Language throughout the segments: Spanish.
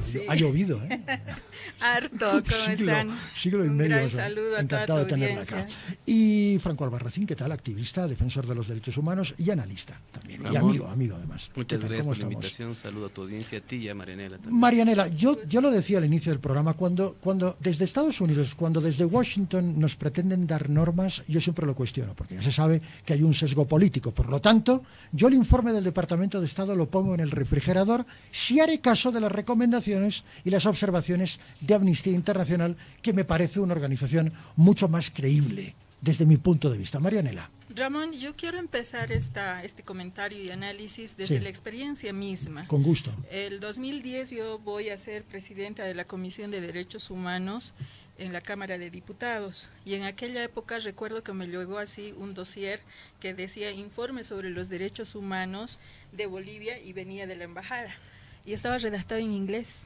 Sí. Ha llovido, ¿eh? Harto, ¿cómo están? Siglo y Un medio. gran saludo a toda tu Encantado de tenerla audiencia. acá. Y Franco Albarracín, ¿qué tal? Activista, defensor de los derechos humanos y analista también. Ramón, y amigo además. Muchas gracias por la estamos? invitación. Un saludo a tu audiencia, a ti y a Marianela también. Marianela, yo lo decía al inicio del programa, cuando desde Estados Unidos, cuando desde Washington nos pretenden dar normas, yo siempre lo cuestiono, porque ya se sabe que hay un sesgo político. Por lo tanto, yo el informe del Departamento de Estado lo pongo en el refrigerador si haré caso de las recomendaciones y las observaciones de Amnistía Internacional, que me parece una organización mucho más creíble desde mi punto de vista. Marianela. Ramón, yo quiero empezar este comentario y análisis desde la experiencia misma. Con gusto. El 2010 yo voy a ser presidenta de la Comisión de Derechos Humanos en la Cámara de Diputados, y en aquella época recuerdo que me llegó así un dossier que decía informe sobre los derechos humanos de Bolivia y venía de la embajada y estaba redactado en inglés.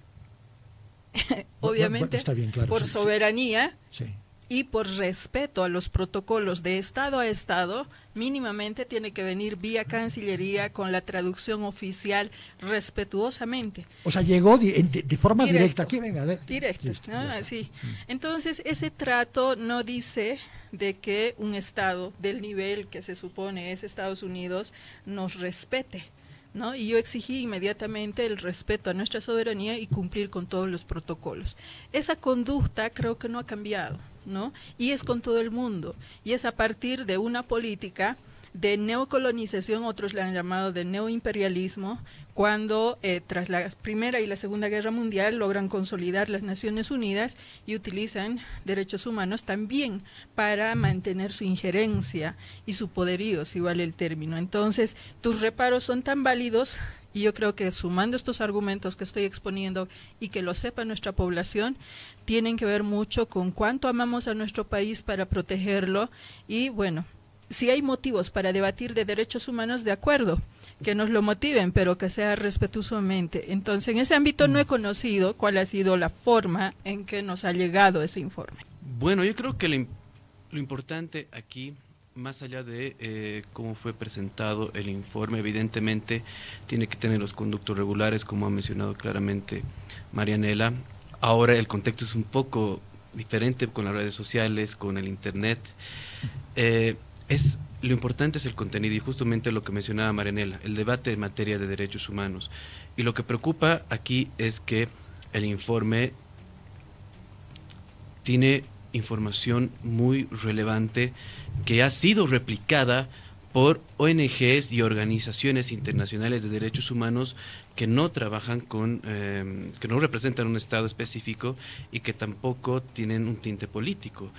Obviamente, está bien, claro, por soberanía sí. Y por respeto a los protocolos de Estado a Estado, mínimamente tiene que venir vía Cancillería con la traducción oficial respetuosamente. O sea, llegó de forma directa. Aquí, venga. Directo, listo, ¿no? Así. Entonces, ese trato no dice de que un Estado del nivel que se supone es Estados Unidos nos respete, ¿no? Y yo exigí inmediatamente el respeto a nuestra soberanía y cumplir con todos los protocolos. Esa conducta creo que no ha cambiado, ¿no? Y es con todo el mundo, y es a partir de una política de neocolonización, otros le han llamado de neoimperialismo, cuando tras la Primera y la Segunda Guerra Mundial logran consolidar las Naciones Unidas y utilizan derechos humanos también para mantener su injerencia y su poderío, si vale el término. Entonces, tus reparos son tan válidos, y yo creo que sumando estos argumentos que estoy exponiendo y que lo sepa nuestra población, tienen que ver mucho con cuánto amamos a nuestro país para protegerlo. Y bueno, si hay motivos para debatir de derechos humanos, de acuerdo, que nos lo motiven, pero que sea respetuosamente. Entonces, en ese ámbito no he conocido cuál ha sido la forma en que nos ha llegado ese informe. Bueno, yo creo que lo importante aquí, más allá de cómo fue presentado el informe, evidentemente tiene que tener los conductos regulares, como ha mencionado claramente Marianela. Ahora el contexto es un poco diferente con las redes sociales, con el internet. Lo importante es el contenido, y justamente lo que mencionaba Marianela, el debate en materia de derechos humanos. Y lo que preocupa aquí es que el informe tiene información muy relevante que ha sido replicada por ONGs y organizaciones internacionales de derechos humanos que no trabajan que no representan un Estado específico y que tampoco tienen un tinte político.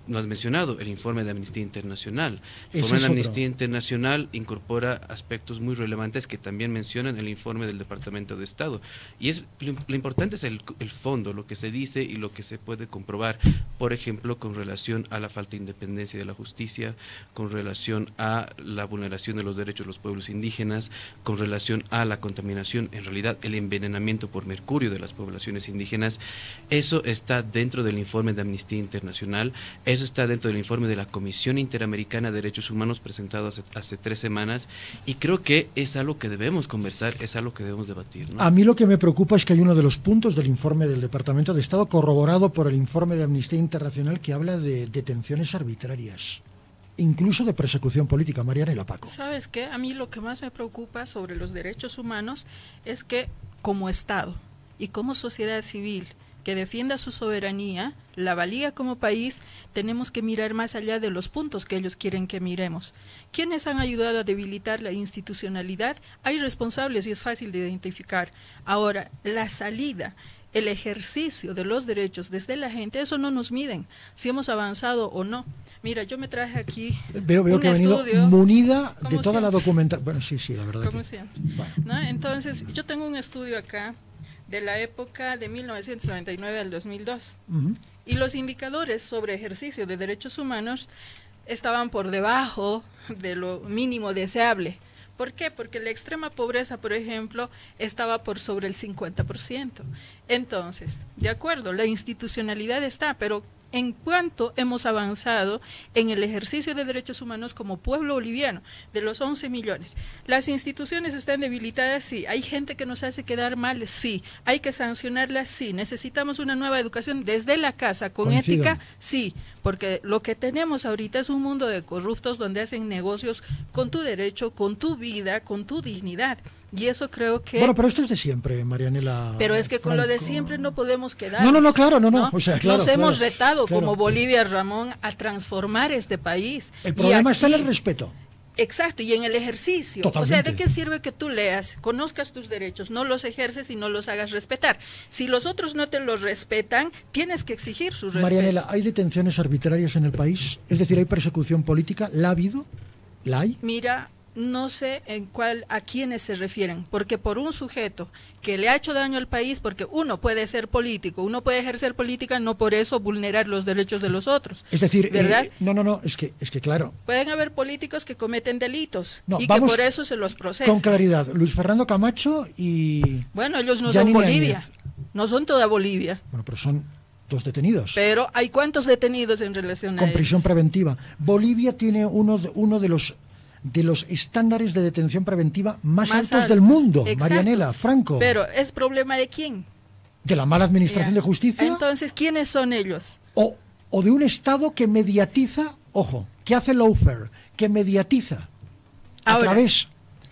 No has mencionado el informe de Amnistía Internacional. El informe de Amnistía Internacional incorpora aspectos muy relevantes que también mencionan el informe del Departamento de Estado. Y lo importante es el fondo, lo que se dice y lo que se puede comprobar. Por ejemplo, con relación a la falta de independencia de la justicia, con relación a la vulneración de los derechos de los pueblos indígenas, con relación a la contaminación, en realidad el envenenamiento por mercurio de las poblaciones indígenas. Eso está dentro del informe de Amnistía Internacional. Eso está dentro del informe de la Comisión Interamericana de Derechos Humanos presentado hace 3 semanas, y creo que es algo que debemos conversar, es algo que debemos debatir, ¿no? A mí lo que me preocupa es que hay uno de los puntos del informe del Departamento de Estado, corroborado por el informe de Amnistía Internacional, que habla de detenciones arbitrarias, incluso de persecución política. Marianela, Paco. ¿Sabes qué? A mí lo que más me preocupa sobre los derechos humanos es que como Estado y como sociedad civil que defienda su soberanía, la valía como país, tenemos que mirar más allá de los puntos que ellos quieren que miremos. ¿Quiénes han ayudado a debilitar la institucionalidad? Hay responsables y es fácil de identificar. Ahora, la salida, el ejercicio de los derechos desde la gente, eso no nos miden, si hemos avanzado o no. Mira, yo me traje aquí Veo que ha venido munida de toda la documentación. Bueno, sí, la verdad. Como siempre. Bueno. ¿No? Entonces, yo tengo un estudio acá de la época de 1999 al 2002. Y los indicadores sobre ejercicio de derechos humanos estaban por debajo de lo mínimo deseable. ¿Por qué? Porque la extrema pobreza, por ejemplo, estaba por sobre el 50%. Entonces, de acuerdo, la institucionalidad está, pero en cuánto hemos avanzado en el ejercicio de derechos humanos como pueblo boliviano, de los 11 millones. ¿Las instituciones están debilitadas? Sí. ¿Hay gente que nos hace quedar mal? Sí. ¿Hay que sancionarlas? Sí. ¿Necesitamos una nueva educación desde la casa con Coincido. ética? Sí. Porque lo que tenemos ahorita es un mundo de corruptos donde hacen negocios con tu derecho, con tu vida, con tu dignidad. Y eso creo que... Bueno, pero esto es de siempre, Marianela. Pero es que con lo de Franco. siempre no podemos quedar. No, claro, no. O sea, claro, Nos hemos claro, retado claro. como Bolivia, Ramón, a transformar este país. El Y problema está en aquí- el respeto. Exacto, y en el ejercicio. Totalmente. O sea, ¿de qué sirve que tú leas, conozcas tus derechos, no los ejerces y no los hagas respetar? Si los otros no te los respetan, tienes que exigir su respeto. Marianela, ¿hay detenciones arbitrarias en el país? Es decir, ¿hay persecución política? ¿La ha habido? ¿La hay? Mira, no sé a quiénes se refieren, porque por un sujeto que le ha hecho daño al país, porque uno puede ser político, uno puede ejercer política, no por eso vulnerar los derechos de los otros. Es decir, ¿verdad? no, es que claro, Pueden haber políticos que cometen delitos No, y que vamos por eso se los procesan. con claridad, Luis Fernando Camacho y... Bueno, ellos no Yanine son Bolivia, Áñez. no son toda Bolivia, Bueno, pero son 2 detenidos pero hay cuántos detenidos en relación a con prisión ellos? preventiva. Bolivia tiene uno de los estándares de detención preventiva más altos del mundo, exacto. Marianela, Franco. Pero ¿es problema de quién? ¿De la mala administración Ya. de justicia? Entonces, ¿quiénes son ellos? o de un Estado que mediatiza, ojo, que hace lawfare, que mediatiza a Ahora, través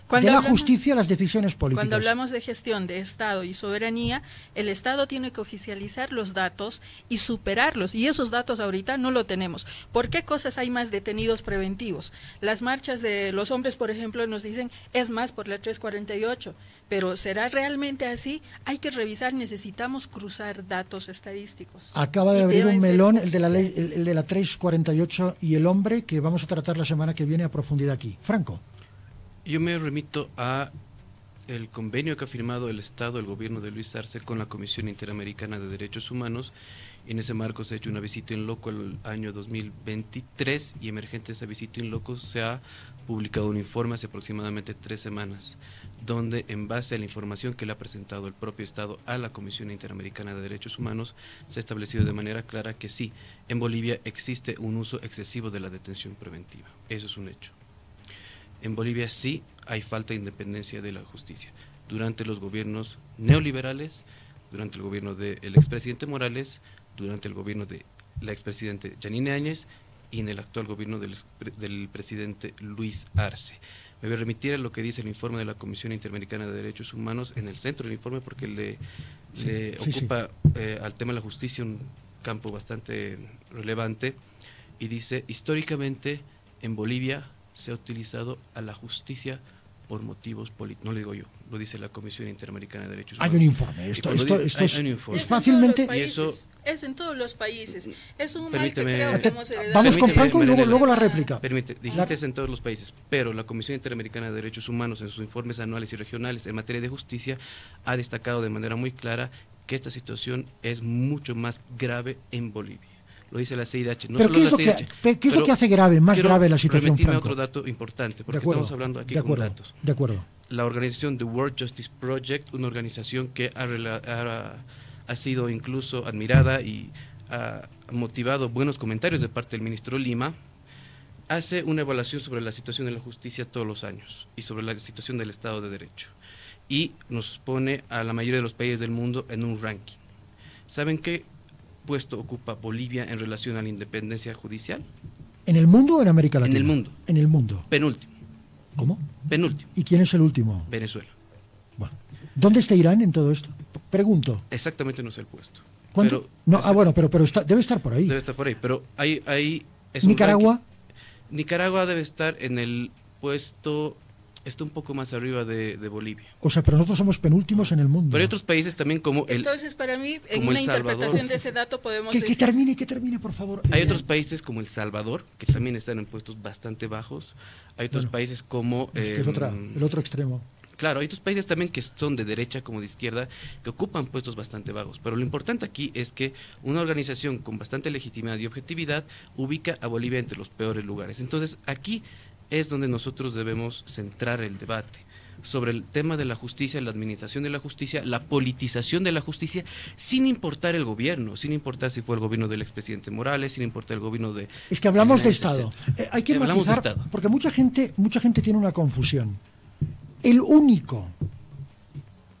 cuando de la hablamos- justicia las decisiones políticas. Cuando hablamos de gestión de Estado y soberanía, el Estado tiene que oficializar los datos y superarlos, y esos datos ahorita no lo tenemos. ¿Por qué cosas hay más detenidos preventivos? Las marchas de los hombres, por ejemplo, nos dicen, es más por la 348, pero ¿será realmente así? Hay que revisar, necesitamos cruzar datos estadísticos. Acaba de Y abrir deben un ser melón, el de la ley, oficiales. el de la 348 y el hombre, que vamos a tratar la semana que viene a profundidad aquí. Franco. Yo me remito a el convenio que ha firmado el Estado, el gobierno de Luis Arce con la Comisión Interamericana de Derechos Humanos. En ese marco se ha hecho una visita en loco el año 2023 y emergente de esa visita en loco se ha publicado un informe hace aproximadamente 3 semanas, donde en base a la información que le ha presentado el propio Estado a la Comisión Interamericana de Derechos Humanos, se ha establecido de manera clara que sí, en Bolivia existe un uso excesivo de la detención preventiva. Eso es un hecho. En Bolivia sí hay falta de independencia de la justicia. Durante los gobiernos neoliberales, durante el gobierno del expresidente Morales, durante el gobierno de la expresidente Yanine Áñez y en el actual gobierno del presidente Luis Arce. Me voy a remitir a lo que dice el informe de la Comisión Interamericana de Derechos Humanos en el centro del informe porque le ocupa al tema de la justicia un campo bastante relevante y dice, históricamente en Bolivia se ha utilizado a la justicia por motivos políticos. No lo digo yo, lo dice la Comisión Interamericana de Derechos Humanos. Hay un informe. Y Esto cuando es, hay un informe. es fácilmente... En todos los Y eso- países, es en todos los países. Es un mal que Permíteme- creo que hemos heredado. Vamos con Permíteme, Franco y Marianela. luego la réplica. Permite, dijiste es en todos los países, pero la Comisión Interamericana de Derechos Humanos en sus informes anuales y regionales en materia de justicia ha destacado de manera muy clara que esta situación es mucho más grave en Bolivia. Lo dice la CIDH. No Pero solo ¿qué la es lo CIDH, ¿qué es lo pero que hace grave, más quiero grave la situación, remitirme a Franco? otro dato importante, porque De acuerdo, estamos hablando aquí de con acuerdo, datos. de acuerdo. La organización The World Justice Project, una organización que ha sido incluso admirada y ha motivado buenos comentarios de parte del ministro Lima, hace una evaluación sobre la situación de la justicia todos los años y sobre la situación del Estado de Derecho. Y nos pone a la mayoría de los países del mundo en un ranking. ¿Saben qué puesto ocupa Bolivia en relación a la independencia judicial? ¿En el mundo o en América Latina? En el mundo. En el mundo. Penúltimo. ¿Cómo? Penúltimo. ¿Y quién es el último? Venezuela. Bueno. ¿Dónde está Irán en todo esto? Pregunto. Exactamente no sé el puesto. ¿Cuánto? Pero No, pero debe estar por ahí. debe estar por ahí, pero ahí es un ¿Nicaragua? ranking. Nicaragua debe estar en el puesto, está un poco más arriba de Bolivia. O sea, pero nosotros somos penúltimos en el mundo. Pero hay otros países también como Entonces, para mí, en como una El Salvador. interpretación de ese dato podemos Que decir... termine, por favor. hay otros países como El Salvador, que también están en puestos bastante bajos. Hay otros Bueno, países como... Es que es el otro extremo. Claro, hay otros países también que son de derecha como de izquierda, que ocupan puestos bastante bajos. Pero lo importante aquí es que una organización con bastante legitimidad y objetividad ubica a Bolivia entre los peores lugares. Entonces, aquí es donde nosotros debemos centrar el debate. sobre el tema de la justicia, la administración de la justicia, la politización de la justicia, sin importar el gobierno, sin importar si fue el gobierno del expresidente Morales, sin importar el gobierno de... Es que hablamos de Estado. Hay que matizar, de Estado. porque mucha gente tiene una confusión. El único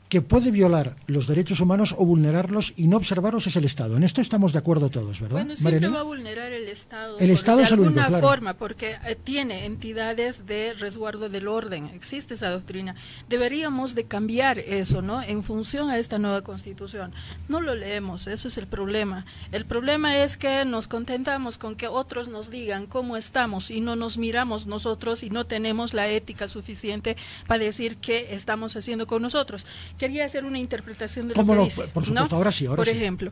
que puede violar los derechos humanos o vulnerarlos y no observarlos es el Estado. En esto estamos de acuerdo todos, ¿verdad? Bueno, siempre Marianela va a vulnerar el Estado. El Estado de es el único, alguna claro. forma, porque tiene entidades de resguardo del orden. Existe esa doctrina. Deberíamos de cambiar eso, ¿no? En función a esta nueva Constitución. No lo leemos, eso es el problema. El problema es que nos contentamos con que otros nos digan cómo estamos y no nos miramos nosotros y no tenemos la ética suficiente para decir qué estamos haciendo con nosotros. Quería hacer una interpretación de lo que dice, por supuesto, ¿no? ahora sí. Por ejemplo,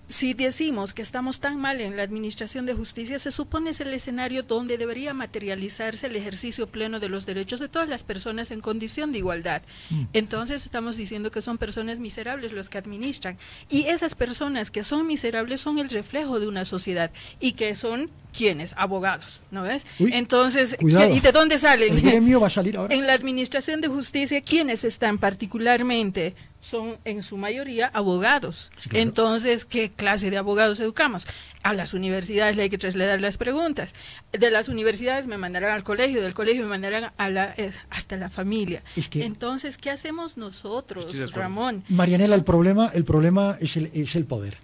si decimos que estamos tan mal en la administración de justicia, se supone es el escenario donde debería materializarse el ejercicio pleno de los derechos de todas las personas en condición de igualdad. Entonces estamos diciendo que son personas miserables los que administran. Y esas personas que son miserables son el reflejo de una sociedad. ¿Y que son quiénes? Abogados, ¿no ves? Uy, entonces, cuidado. ¿y de dónde salen? El gremio va a salir ahora. En la administración de justicia, ¿quiénes están particularmente? Son en su mayoría abogados. Sí, claro. Entonces, ¿qué clase de abogados educamos? A las universidades le hay que trasladar las preguntas. De las universidades me mandarán al colegio, del colegio me mandarán a hasta la familia. Es que, entonces, ¿qué hacemos nosotros, Ramón? Marianela, el problema es el poder.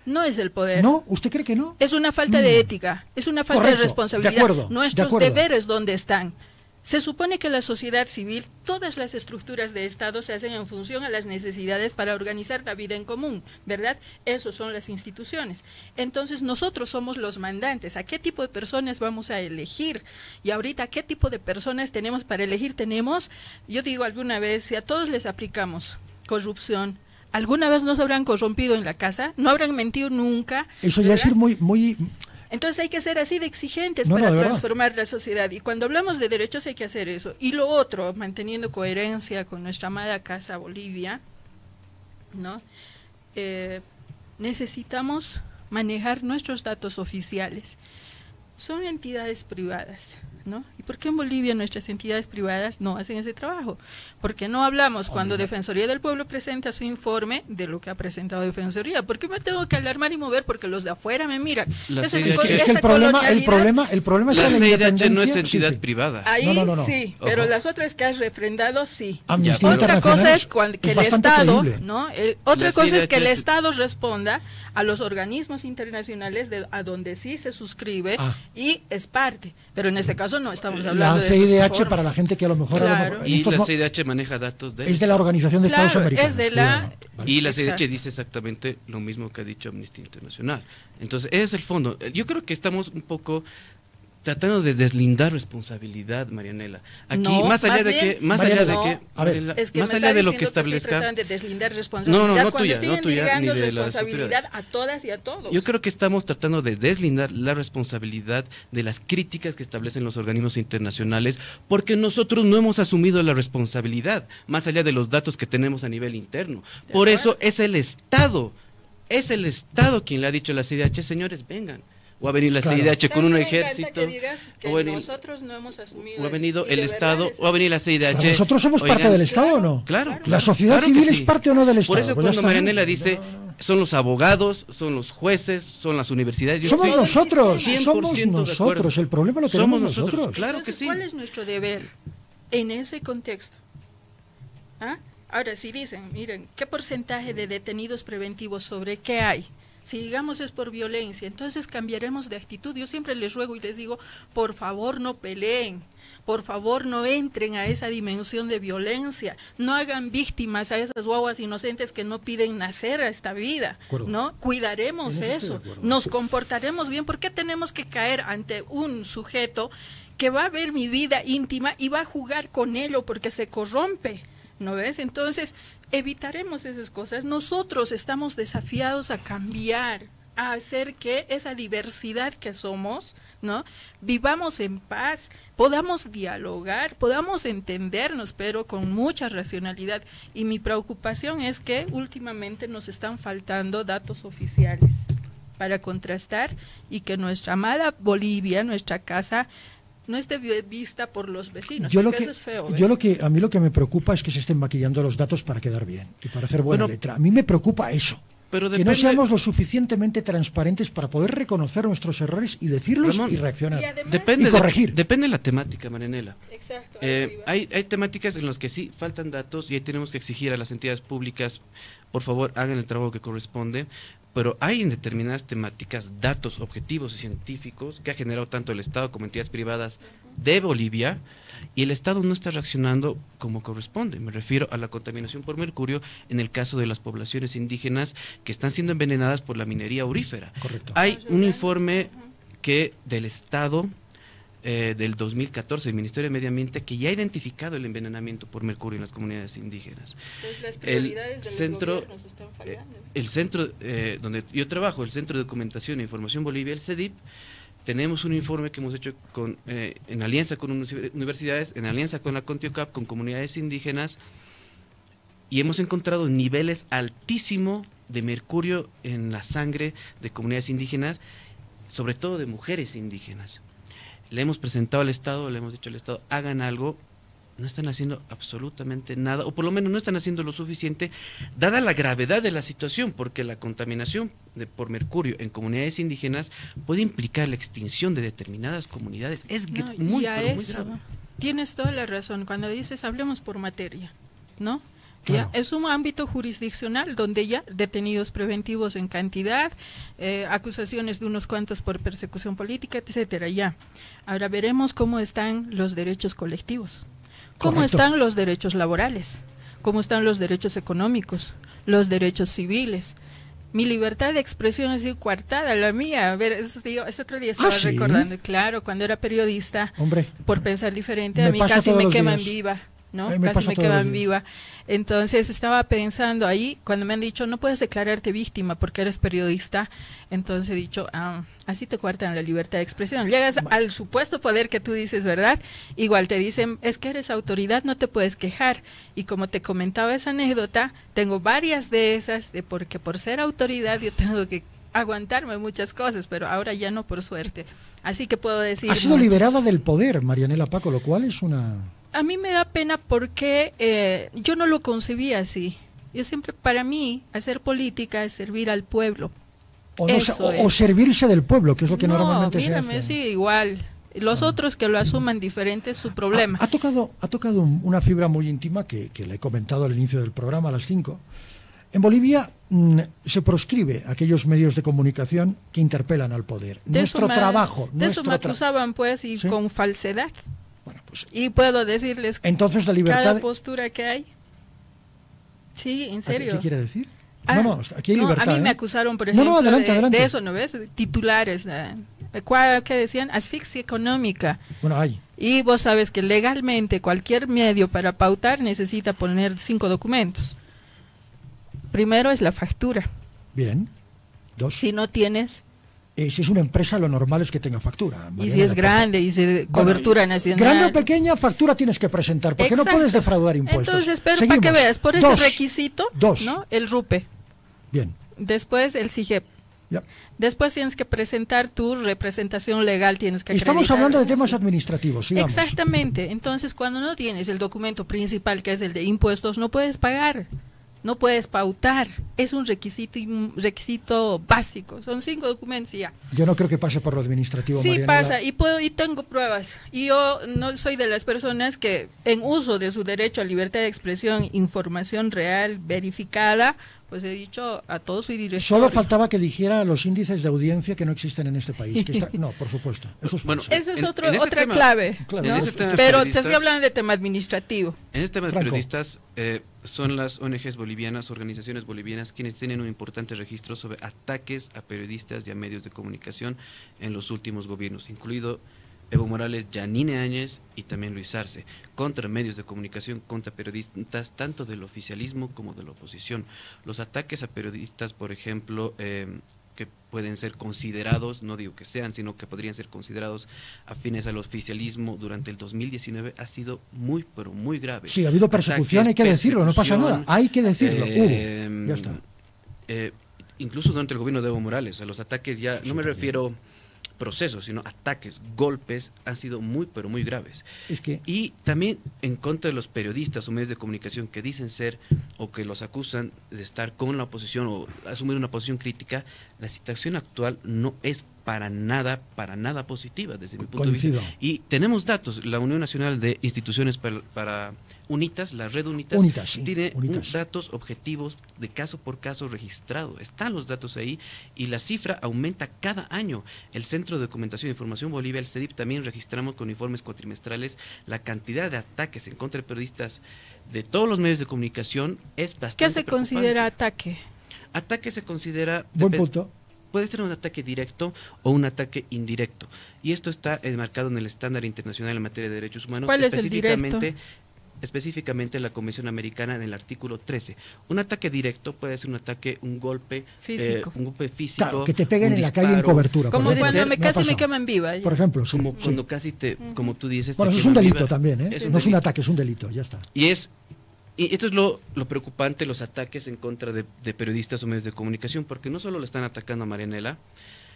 No es el poder. ¿No? ¿Usted cree que no? Es una falta de ética, es una falta Correcto, de responsabilidad. de acuerdo, Nuestros de acuerdo. deberes, ¿dónde están? Se supone que la sociedad civil, todas las estructuras de Estado se hacen en función a las necesidades para organizar la vida en común, ¿verdad? Esos son las instituciones. Entonces nosotros somos los mandantes. ¿A qué tipo de personas vamos a elegir? Y ahorita, ¿qué tipo de personas tenemos para elegir? Tenemos, yo digo alguna vez, si a todos les aplicamos corrupción, ¿alguna vez nos habrán corrompido en la casa? ¿No habrán mentido nunca? Eso ya ¿verdad? es ir muy... Entonces hay que ser así de exigentes No, para de transformar la sociedad. Y cuando hablamos de derechos hay que hacer eso. Y lo otro, manteniendo coherencia con nuestra amada casa Bolivia, ¿no? Necesitamos manejar nuestros datos oficiales. Son entidades privadas, ¿no? ¿Y por qué en Bolivia nuestras entidades privadas no hacen ese trabajo? Porque no hablamos cuando Defensoría del Pueblo presenta su informe de lo que ha presentado Defensoría. ¿Por qué me tengo que alarmar y mover? Porque los de afuera me miran. Es que el problema es la que la CIDH no es independencia... entidad sí. privada. Ahí No. sí, pero las otras que has refrendado, sí. Amnistía Otra Internacional cosa es que el bastante Estado, creíble. ¿no? Otra La cosa es que el CIDH Estado responda a los organismos internacionales a donde sí se suscribe y es parte. Pero en este caso no estamos hablando La de esos CIDH, informes. para la gente que a lo mejor... Claro. Y la CIDH maneja datos de... Es de la Organización de Estados Claro, Americanos. es de la... Cuidado. Vale. Y la CIDH Exacto. dice exactamente lo mismo que ha dicho Amnistía Internacional. Entonces, ese es el fondo. Yo creo que estamos un poco tratando de deslindar responsabilidad, Marianela. Aquí, No, más allá más de bien, que, más Marianela, allá de no. que, A ver, Marianela, Es que más me allá está de lo diciendo que estoy establezca, tratando de deslindar responsabilidad no cuando tuya, estoy no tuya, entregando ni de las responsabilidad autoridades. a todas y a todos. yo creo que estamos tratando de deslindar la responsabilidad de las críticas que establecen los organismos internacionales, porque nosotros no hemos asumido la responsabilidad, más allá de los datos que tenemos a nivel interno. Por eso es el Estado quien le ha dicho a la CIDH, señores, vengan. O ha venido la Claro. CIDH con ¿Sabes un qué me encanta ejército, que digas? Que o ha venido- nosotros no hemos asumido o ha eso, venido y el de Estado, verdad es o ha venido la así. CIDH. Pero nosotros somos parte Oigan, del Estado, ¿o no? Claro. ¿La sociedad claro que civil sí. es parte o no del Estado? Por eso Pues ya cuando está. Marianela dice, son los abogados, son los jueces, son las universidades. yo Somos estoy nosotros, 100% somos de acuerdo. nosotros. El problema lo tenemos Somos nosotros, claro que Entonces, sí. ¿cuál es nuestro deber en ese contexto? ¿Ah? Ahora, si dicen, miren, ¿qué porcentaje de detenidos preventivos sobre qué hay? Si digamos es por violencia, entonces cambiaremos de actitud. Yo siempre les ruego y les digo, por favor no peleen, por favor no entren a esa dimensión de violencia, no hagan víctimas a esas guaguas inocentes que no piden nacer a esta vida, Acuerdo. ¿no? Cuidaremos En eso estoy de eso, acuerdo. nos comportaremos bien. ¿Por qué tenemos que caer ante un sujeto que va a ver mi vida íntima y va a jugar con ello porque se corrompe? ¿No ves? Entonces, evitaremos esas cosas. Nosotros estamos desafiados a cambiar, a hacer que esa diversidad que somos, ¿no? Vivamos en paz, podamos dialogar, podamos entendernos, pero con mucha racionalidad. Y mi preocupación es que últimamente nos están faltando datos oficiales para contrastar y que nuestra amada Bolivia, nuestra casa, no esté vista por los vecinos, Yo lo porque que, eso es feo. a mí lo que me preocupa es que se estén maquillando los datos para quedar bien y para hacer buena Bueno, letra. A mí me preocupa eso. Pero Que no seamos lo suficientemente transparentes para poder reconocer nuestros errores y decirlos, Ramón, y reaccionar. Y además- Depende Y corregir. depende de la temática, Marianela. Exacto, a eso iba. Hay temáticas en las que sí faltan datos y ahí tenemos que exigir a las entidades públicas, por favor, hagan el trabajo que corresponde, pero hay en determinadas temáticas datos objetivos y científicos que ha generado tanto el Estado como entidades privadas de Bolivia, y el Estado no está reaccionando como corresponde. Me refiero a la contaminación por mercurio en el caso de las poblaciones indígenas que están siendo envenenadas por la minería aurífera. Correcto. Hay un informe que del Estado del 2014, el Ministerio de Medio Ambiente, que ya ha identificado el envenenamiento por mercurio en las comunidades indígenas. Pues las prioridades de los gobiernos están fallando. El centro donde yo trabajo, el Centro de Documentación e Información Bolivia, el CEDIP, tenemos un informe que hemos hecho en alianza con universidades, en alianza con la CONTIOCAP, con comunidades indígenas, y hemos encontrado niveles altísimos de mercurio en la sangre de comunidades indígenas, sobre todo de mujeres indígenas. Le hemos presentado al Estado, le hemos dicho al Estado, hagan algo. No están haciendo absolutamente nada, o por lo menos no están haciendo lo suficiente, dada la gravedad de la situación, porque la contaminación por mercurio en comunidades indígenas puede implicar la extinción de determinadas comunidades. Es No, muy, y a pero muy eso, grave. tienes toda la razón. Cuando dices hablemos por materia, ¿no? Claro. Ya, es un ámbito jurisdiccional donde ya detenidos preventivos en cantidad, acusaciones de unos cuantos por persecución política, etcétera, ya. Ahora veremos cómo están los derechos colectivos. ¿Cómo Correcto. están los derechos laborales? ¿Cómo están los derechos económicos? Los derechos civiles. Mi libertad de expresión ha sido coartada, la mía. A ver, ese otro día estaba ¿sí? recordando, claro, cuando era periodista, Hombre, por pensar diferente, Me a mí pasa casi todos me los queman días. viva, ¿no? A mí me Casi pasa me todos los queman días. viva. Entonces estaba pensando ahí, cuando me han dicho, no puedes declararte víctima porque eres periodista, entonces he dicho, así te coartan la libertad de expresión. Llegas al supuesto poder que tú dices, ¿verdad? Igual te dicen, es que eres autoridad, no te puedes quejar. Y como te comentaba esa anécdota, tengo varias de esas, porque por ser autoridad yo tengo que aguantarme muchas cosas, pero ahora ya no, por suerte. Así que puedo decir... ha sido muchas. liberada del poder, Marianela Paco, lo cual es una... A mí me da pena porque yo no lo concebí así. Yo siempre, para mí, hacer política es servir al pueblo. O, no, Eso o es. servirse del pueblo, que es lo que No, normalmente mírame, se hace. sí, igual. Los otros que lo asuman diferente es su problema. Ha tocado una fibra muy íntima que le he comentado al inicio del programa, a las 5. En Bolivia se proscribe a aquellos medios de comunicación que interpelan al poder. De Nuestro eso trabajo. De eso me nuestro acusaban, pues, y ¿Sí? con falsedad. Bueno, pues, Y puedo decirles entonces la libertad... cada postura que hay. Sí, en serio. ¿Qué quiere decir? Ah, no, aquí hay libertad. a mí me ¿eh? acusaron, por No, ejemplo, adelante, adelante. de eso, ¿no ves? Titulares. ¿Qué decían? Asfixia económica. Bueno, hay. Y vos sabes que legalmente cualquier medio para pautar necesita poner 5 documentos. Primero es la factura. Bien. 2. Si no tienes, Si es una empresa, lo normal es que tenga factura. y Marianela si es Paco. grande, y si cobertura nacional. Grande o pequeña, factura tienes que presentar, porque no Exacto. puedes defraudar impuestos. Entonces, pero Seguimos. para que veas, por ese 2. requisito, 2. ¿no? El RUPE. Bien. Después el CIGEP. Ya. Después tienes que presentar tu representación legal, tienes que Estamos acreditar, hablando de ¿no? temas Sí. administrativos, sigamos. Exactamente. Entonces, cuando no tienes el documento principal, que es el de impuestos, no puedes pagar, no puedes pautar. Es un requisito básico. Son 5 documentos y ya. Yo no creo que pase por lo administrativo, Sí Marianela. pasa, y tengo pruebas. Y yo no soy de las personas que, en uso de su derecho a libertad de expresión, información real, verificada, pues he dicho a todo soy director. Solo faltaba que dijera los índices de audiencia que no existen en este país. No, por supuesto. Eso es Bueno, falso. Eso es En ese otra tema- clave, Claro, ¿no? en ese tema Pero te periodistas- estoy hablando de tema administrativo. En este tema de Franco. periodistas, son las ONGs bolivianas, organizaciones bolivianas, quienes tienen un importante registro sobre ataques a periodistas y a medios de comunicación en los últimos gobiernos, incluido Evo Morales, Yanine Áñez y también Luis Arce, contra medios de comunicación, contra periodistas tanto del oficialismo como de la oposición. Los ataques a periodistas, por ejemplo, que pueden ser considerados, no digo que sean, sino que podrían ser considerados afines al oficialismo durante el 2019, ha sido muy, pero muy grave. Sí, ha habido persecución, Ataques, hay que decirlo, no pasa nada. persecución, Hay que decirlo. Ya está. incluso durante el gobierno de Evo Morales, a los ataques ya, no me refiero procesos, sino ataques, golpes, han sido muy, pero muy graves. Es que Y también en contra de los periodistas o medios de comunicación que dicen ser o que los acusan de estar con la oposición o asumir una posición crítica, la situación actual no es para nada positiva desde mi punto Coincido. de vista. Y tenemos datos, la Unión Nacional de Instituciones para UNITAS, la red UNITAS, sí, tiene UNITAS. datos objetivos de caso por caso registrado. Están los datos ahí y la cifra aumenta cada año. El Centro de Documentación e Información Bolivia, el CEDIP, también registramos con informes cuatrimestrales la cantidad de ataques en contra de periodistas de todos los medios de comunicación es bastante ¿Qué se preocupante. considera ataque? Ataque se considera... buen punto. Puede ser un ataque directo o un ataque indirecto. Y esto está enmarcado en el estándar internacional en materia de derechos humanos. ¿Cuál es el directo? Específicamente la Convención Americana en el artículo 13. Un ataque directo puede ser un ataque, un golpe Físico. un golpe físico. Claro, que te peguen un en la calle en disparo, cobertura. Como por cuando ejemplo. casi ha me pasado. queman viva. Por ejemplo, sí. Como Sí. cuando casi te, como tú dices. Bueno, te eso es un queman delito viva. también, ¿eh? Es No es un delito. ataque, es un delito, ya está. Y esto es lo preocupante, los ataques en contra de periodistas o medios de comunicación, porque no solo le están atacando a Marianela,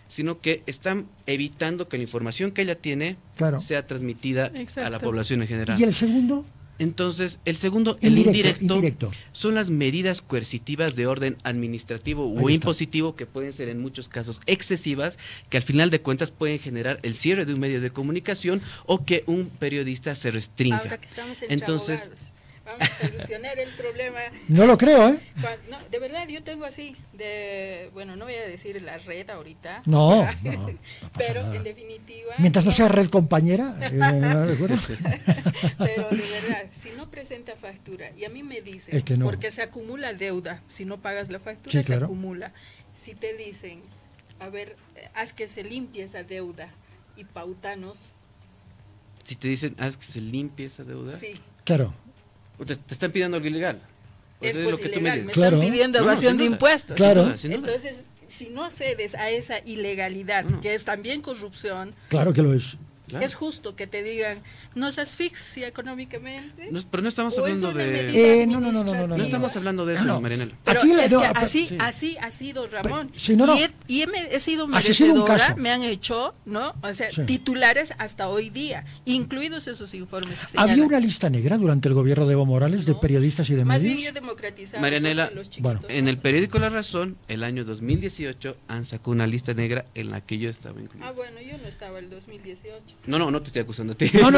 sino que están evitando que la información que ella tiene Claro. sea transmitida a la Exacto. población en general. Y el segundo, Entonces, el segundo, el indirecto, indirecto. son las medidas coercitivas de orden administrativo Ahí o está. impositivo que pueden ser en muchos casos excesivas, que al final de cuentas pueden generar el cierre de un medio de comunicación o que un periodista se restrinja. Ahora que estamos entre Entonces, abogados, vamos a solucionar el problema. No lo creo, ¿eh? No, de verdad, yo tengo así, bueno, no voy a decir la red ahorita. No, no pasa pero nada. en definitiva... Mientras no sea red compañera, ¿no de acuerdo? Pero de verdad, si no presenta factura y a mí me dicen, Es que no. porque se acumula deuda, si no pagas la factura Sí, se claro. acumula. Si te dicen, a ver, haz que se limpie esa deuda y pautanos, si te dicen, haz que se limpie esa deuda, sí, Claro. o te están pidiendo algo ilegal. es Eso pues lo que tú me ilegal, dices. me Claro. están pidiendo No, no, evasión sin de duda. impuestos. Claro. Sin duda, sin duda. Entonces, si no cedes a esa ilegalidad, No. que es también corrupción, Claro que lo es. Claro. es justo que te digan, nos asfixia económicamente. Pero no estamos o es hablando una de... medida No administrativa. No estamos hablando de eso, No. Marianela. Pero Aquí es no, que sí. así ha sido Ramón. Pero, si no. Y he sido Así ha sido un merecedora, caso. me han hecho, ¿no? O sea, Sí. titulares hasta hoy día, incluidos esos informes que Había señalan. una lista negra durante el gobierno de Evo Morales de No. periodistas y de Más medios. bien yo democratizaba Marianela, porque los bueno, chiquitos En el más. periódico La Razón, el año 2018, han sacado una lista negra en la que yo estaba incluido. Ah, bueno, yo no estaba el 2018. No te estoy acusando a ti. No,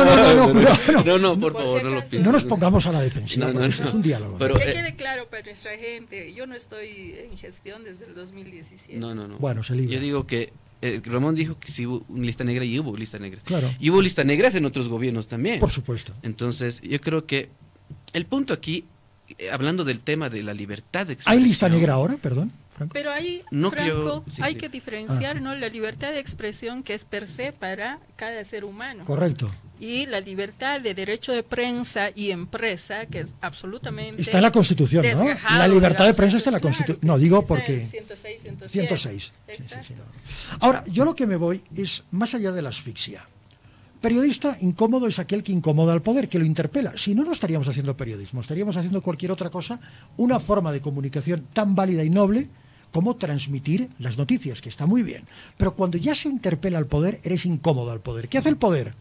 No, por Por favor, si no lo acaso. pienses. No nos pongamos a la defensiva, No, porque no, eso es no. un diálogo. Pero, Que quede claro para nuestra gente, yo no estoy en gestión desde el 2017. No. Bueno, se libra. Yo digo que Ramón dijo que sí hubo una lista negra y hubo lista negra. Claro. Y hubo lista negras en otros gobiernos también. Por supuesto. Entonces, yo creo que el punto aquí, hablando del tema de la libertad de expresión. ¿Hay lista negra ahora, perdón, Franco? Pero ahí, No Franco, creo- sí, hay sí. que diferenciar, ¿no? La libertad de expresión que es per se para cada ser humano. Correcto. Y la libertad de derecho de prensa y empresa, que es absolutamente... Está en la Constitución, ¿no? desgajado, La libertad de digamos, prensa está en la claro Constitución. que No, sí, digo está porque... en 106, 107. 106. Sí, Exacto. sí, sí. Ahora, yo lo que me voy es más allá de la asfixia. Periodista incómodo es aquel que incomoda al poder, que lo interpela. Si no, no estaríamos haciendo periodismo, estaríamos haciendo cualquier otra cosa, una forma de comunicación tan válida y noble como transmitir las noticias, que está muy bien. Pero cuando ya se interpela al poder, eres incómodo al poder. ¿Qué hace el poder?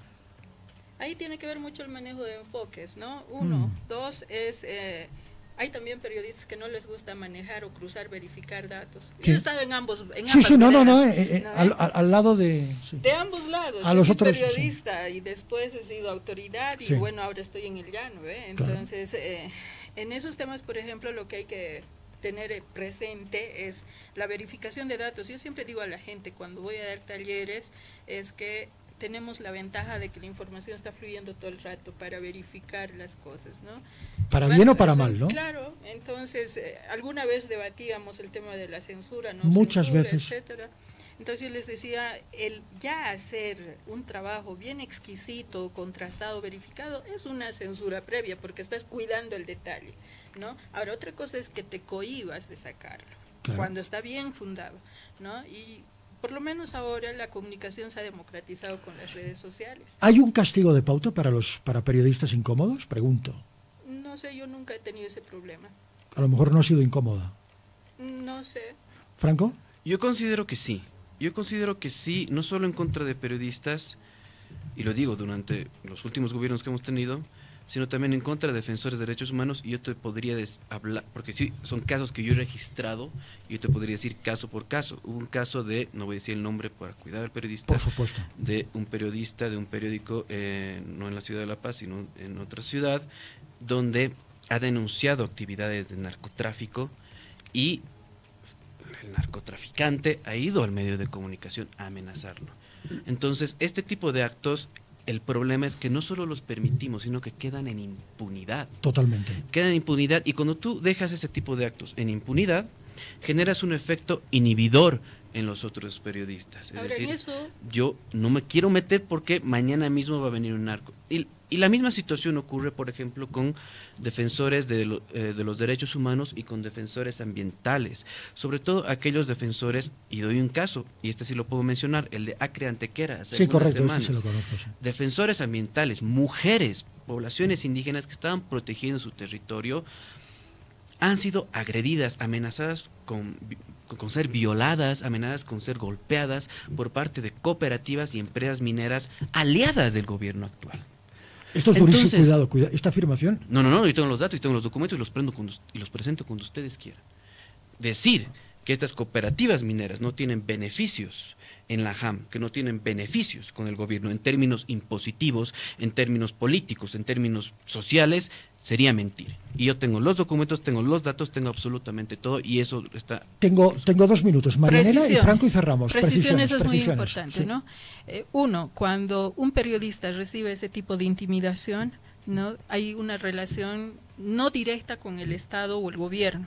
Ahí tiene que ver mucho el manejo de enfoques, ¿no? Uno. Dos es... hay también periodistas que no les gusta manejar o cruzar, verificar datos. Sí. Yo he estado en ambos. Sí, no, veredas, al lado de... sí. De ambos lados. A Yo los soy otros, periodista y después he sido autoridad y Sí. bueno, ahora estoy en el llano. Claro. Entonces, en esos temas, por ejemplo, lo que hay que tener presente es la verificación de datos. Yo siempre digo a la gente cuando voy a dar talleres es que tenemos la ventaja de que la información está fluyendo todo el rato para verificar las cosas, ¿no? Para Bueno, bien o para eso, mal, ¿no? Claro, entonces alguna vez debatíamos el tema de la censura, ¿no? Muchas Censura, veces. etcétera. Entonces yo les decía, el ya hacer un trabajo bien exquisito, contrastado, verificado, es una censura previa porque estás cuidando el detalle, ¿no? Ahora otra cosa es que te cohibas de sacarlo, Claro. cuando está bien fundado, ¿no? Y por lo menos ahora la comunicación se ha democratizado con las redes sociales. ¿Hay un castigo de pauta para periodistas incómodos? Pregunto. No sé, yo nunca he tenido ese problema. A lo mejor no ha sido incómoda. No sé. ¿Franco? Yo considero que sí. Yo considero que sí, no solo en contra de periodistas, y lo digo durante los últimos gobiernos que hemos tenido, sino también en contra de defensores de derechos humanos, y yo te podría hablar, porque sí, son casos que yo he registrado, y yo te podría decir caso por caso. Hubo un caso de, no voy a decir el nombre para cuidar al periodista, por supuesto, de un periodista de un periódico, no en la ciudad de La Paz, sino en otra ciudad, donde ha denunciado actividades de narcotráfico, y el narcotraficante ha ido al medio de comunicación a amenazarlo. Entonces, este tipo de actos, el problema es que no solo los permitimos, sino que quedan en impunidad. Totalmente. Quedan en impunidad, y cuando tú dejas ese tipo de actos en impunidad, generas un efecto inhibidor en los otros periodistas. Es decir, yo no me quiero meter porque mañana mismo va a venir un narco. Y la misma situación ocurre, por ejemplo, con defensores de los derechos humanos y con defensores ambientales. Sobre todo aquellos defensores, y doy un caso, y este sí lo puedo mencionar, el de Acre Antequera. Sí, correcto, ese se lo conozco. Sí. Defensores ambientales, mujeres, poblaciones indígenas que estaban protegiendo su territorio, han sido agredidas, amenazadas con ser violadas, amenazadas con ser golpeadas por parte de cooperativas y empresas mineras aliadas del gobierno actual. Esto es durísimo, cuidado, esta afirmación. No, yo tengo los datos, yo tengo los documentos y los presento cuando ustedes quieran. Decir que estas cooperativas mineras no tienen beneficios en la JAM, que no tienen beneficios con el gobierno en términos impositivos, en términos políticos, en términos sociales, sería mentir. Y yo tengo los documentos, tengo los datos, tengo absolutamente todo, y eso está... Tengo 2 minutos, Marianela y Franco, y cerramos. Precisiones es muy importante, sí. ¿No? Uno, cuando un periodista recibe ese tipo de intimidación, ¿no? Hay una relación no directa con el Estado o el gobierno,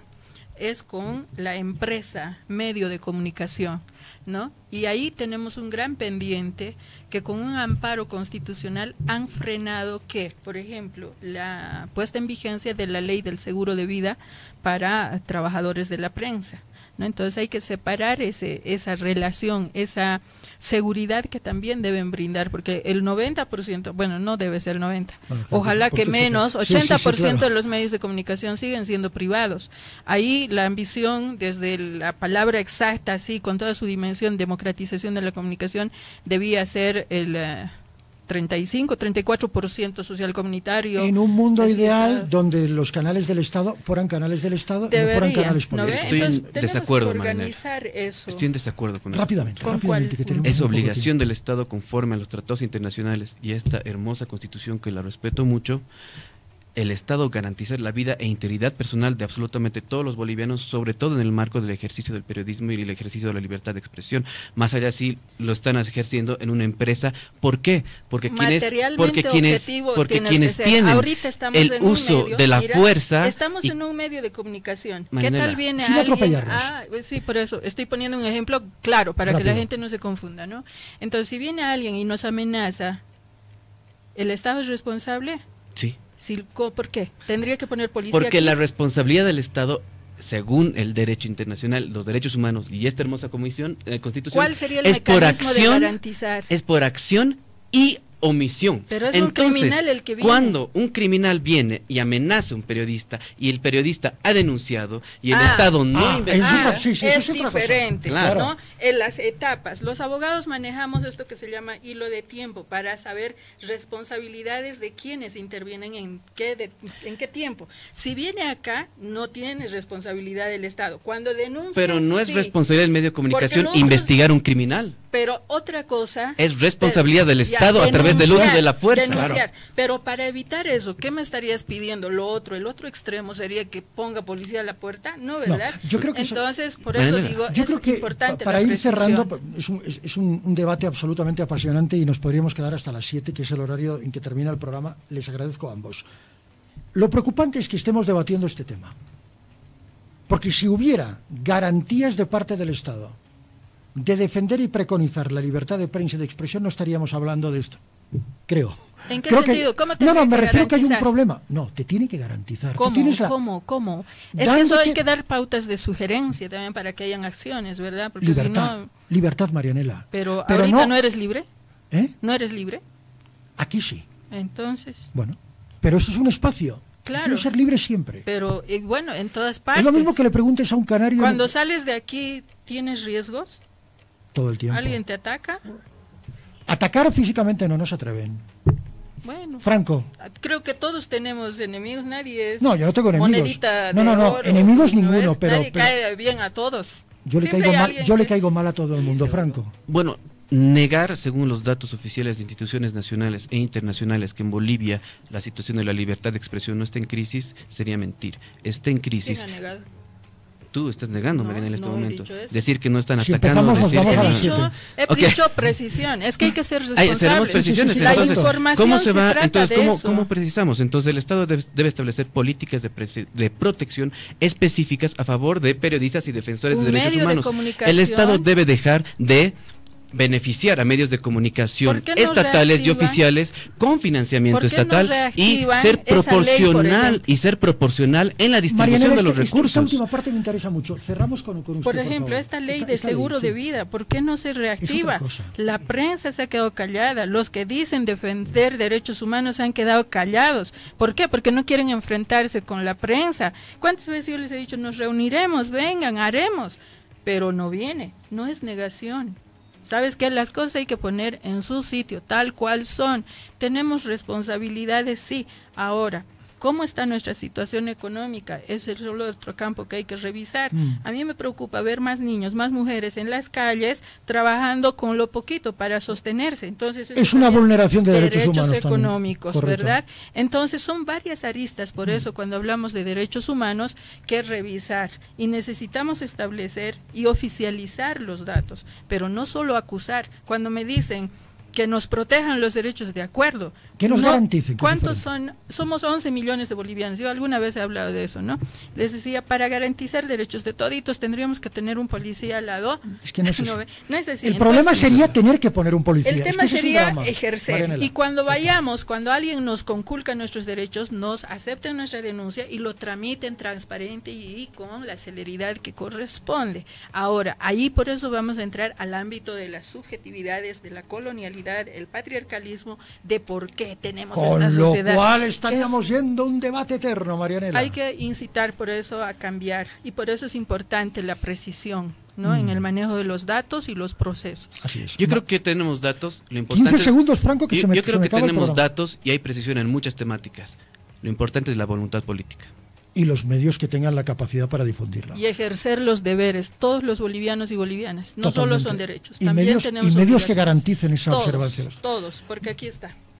es con la empresa, medio de comunicación, ¿no? Y ahí tenemos un gran pendiente que con un amparo constitucional han frenado que, por ejemplo, la puesta en vigencia de la ley del seguro de vida para trabajadores de la prensa, ¿no? Entonces hay que separar esa relación, esa seguridad que también deben brindar, porque el 90%, bueno, no debe ser 90%, bueno, ojalá que menos, 80% claro, de los medios de comunicación siguen siendo privados. Ahí la ambición, desde la palabra exacta, así, con toda su dimensión, democratización de la comunicación, debía ser el 34% social comunitario. En un mundo ideal donde los canales del Estado fueran canales del Estado y no fueran canales políticos. Estoy en desacuerdo, eso. Estoy en desacuerdo con eso. Rápidamente, que tenemos es obligación del Estado, conforme a los tratados internacionales y esta hermosa Constitución, que la respeto mucho, el Estado garantizar la vida e integridad personal de absolutamente todos los bolivianos, sobre todo en el marco del ejercicio del periodismo y el ejercicio de la libertad de expresión. Más allá si lo están ejerciendo en una empresa. ¿Por qué? Porque quienes tienen ahorita estamos el en uso un medio, de la fuerza. Estamos en un medio de comunicación. Manera, ¿qué tal viene sin alguien? Sí, por eso estoy poniendo un ejemplo claro para rápido, que la gente no se confunda, ¿no? Entonces, si viene alguien y nos amenaza, ¿el Estado es responsable? Sí. ¿Por qué? ¿Tendría que poner policía Porque aquí? la responsabilidad del Estado, según el derecho internacional, los derechos humanos y esta hermosa constitución, ¿cuál sería el mecanismo de garantizar? Es por acción y omisión. Pero es entonces, un criminal el que viene. Cuando un criminal viene y amenaza a un periodista y el periodista ha denunciado y el Estado no investiga, es diferente, claro, ¿no? En las etapas, los abogados manejamos esto que se llama hilo de tiempo para saber responsabilidades de quienes intervienen en qué tiempo. Si viene acá, no tiene responsabilidad del Estado. Cuando denuncia, pero no es responsabilidad del medio de comunicación investigar un criminal. Pero otra cosa es responsabilidad del Estado a través del uso de la fuerza. Denunciar. Claro. Pero para evitar eso, ¿qué me estarías pidiendo? El otro extremo sería que ponga policía a la puerta, ¿no, verdad? No, yo creo que entonces, por eso digo, yo creo que importante para la ir precisión. cerrando, es un debate absolutamente apasionante y nos podríamos quedar hasta las 7, que es el horario en que termina el programa. Les agradezco a ambos. Lo preocupante es que estemos debatiendo este tema, porque si hubiera garantías de parte del Estado de defender y preconizar la libertad de prensa y de expresión, no estaríamos hablando de esto, creo. ¿En qué sentido? ¿Cómo te me refiero que hay un problema. No, te tiene que garantizar. ¿Cómo? Es que eso hay que dar pautas de sugerencia también para que hayan acciones, ¿verdad? Porque libertad, si no... libertad, Marianela. Pero ahorita no eres libre. ¿No eres libre? Aquí sí. Entonces... Bueno, pero eso es un espacio. Claro. Quiero ser libre siempre. Pero, bueno, en todas partes. Es lo mismo que le preguntes a un canario... Cuando sales de aquí, ¿tienes riesgos? todo el tiempo. ¿Alguien te ataca? Atacar físicamente no se atreven. Bueno, Franco. creo que todos tenemos enemigos, nadie es No, yo no tengo enemigos. monedita No, de no, oro, enemigos ¿no ninguno, es? pero Nadie cae bien a todos. yo le Siempre hay caigo alguien le que- caigo mal a todo el Sí, mundo, seguro. Franco. Bueno, negar, según los datos oficiales de instituciones nacionales e internacionales, que en Bolivia la situación de la libertad de expresión no está en crisis, sería mentir. Está en crisis. ¿Quién ha negado? Tú estás negando, No, Mariana, en este no he momento. dicho eso. Decir que no están Si atacando. empezamos, nos decir vamos que a no- las siete. He Ok. dicho precisión, es que hay que ser Ahí responsables. seremos precisiones. Sí, sí, sí, La Entonces, información ¿cómo se va? trata Entonces, de ¿cómo, eso. cómo precisamos? Entonces, el Estado debe establecer políticas de protección específicas a favor de periodistas y defensores Un de derechos medio de humanos. comunicación. El Estado debe dejar de beneficiar a medios de comunicación ¿Por qué no estatales y reactivan? oficiales con financiamiento ¿Por qué no estatal y reactivan ser esa ley, por proporcional ejemplo? en la distribución Marianela, de los esta recursos. última parte me interesa mucho. Cerramos con usted, Por ejemplo, favor. esta ley Esta de ley, seguro sí. de vida, ¿por qué no se reactiva? cosa. La prensa se ha quedado callada, los que dicen defender derechos humanos se han quedado callados. ¿Por qué? Porque no quieren enfrentarse con la prensa. ¿Cuántas veces yo les he dicho, nos reuniremos, vengan, haremos? Pero no viene, no es negación. ¿Sabes qué? Las cosas hay que poner en su sitio, tal cual son. Tenemos responsabilidades, sí. Ahora, ¿cómo está nuestra situación económica? Ese es el otro campo que hay que revisar. A mí me preocupa ver más niños, más mujeres en las calles trabajando con lo poquito para sostenerse. Entonces eso Es una también vulneración de derechos humanos también. económicos, Correcto. ¿verdad? Entonces son varias aristas, por eso cuando hablamos de derechos humanos, que revisar y necesitamos establecer y oficializar los datos, pero no solo acusar. Cuando me dicen que nos protejan los derechos, de acuerdo. Que nos No, garanticen, que es ¿cuántos diferente. son? Somos 11 millones de bolivianos. Yo alguna vez he hablado de eso, ¿no? Les decía, para garantizar derechos de toditos tendríamos que tener un policía al lado. Es que no es eso. No es así. El problema Entonces, sería tener que poner un policía. el Es que tema ese es un sería drama, ejercer. Marianela. Y cuando vayamos, cuando alguien nos conculca nuestros derechos, nos acepten nuestra denuncia y lo tramiten transparente y con la celeridad que corresponde. Ahora, ahí por eso vamos a entrar al ámbito de las subjetividades, de la colonialidad, el patriarcalismo, de por qué tenemos Con esta lo sociedad. cual que estaríamos yendo a un debate eterno, Marianela. hay que incitar por eso a cambiar y por eso es importante la precisión, ¿no? En el manejo de los datos y los procesos. Así es. Yo creo que tenemos datos. Lo importante 15 es- segundos, Franco, que yo, se me yo creo se me que acaba el tenemos programa. datos y hay precisión en muchas temáticas. Lo importante es la voluntad política. Y los medios que tengan la capacidad para difundirla. Y ejercer los deberes, todos los bolivianos y bolivianas, no Totalmente. solo son derechos, Y también medios, tenemos y medios que obligaciones. garanticen esa Todos, observancia. todos, porque aquí está.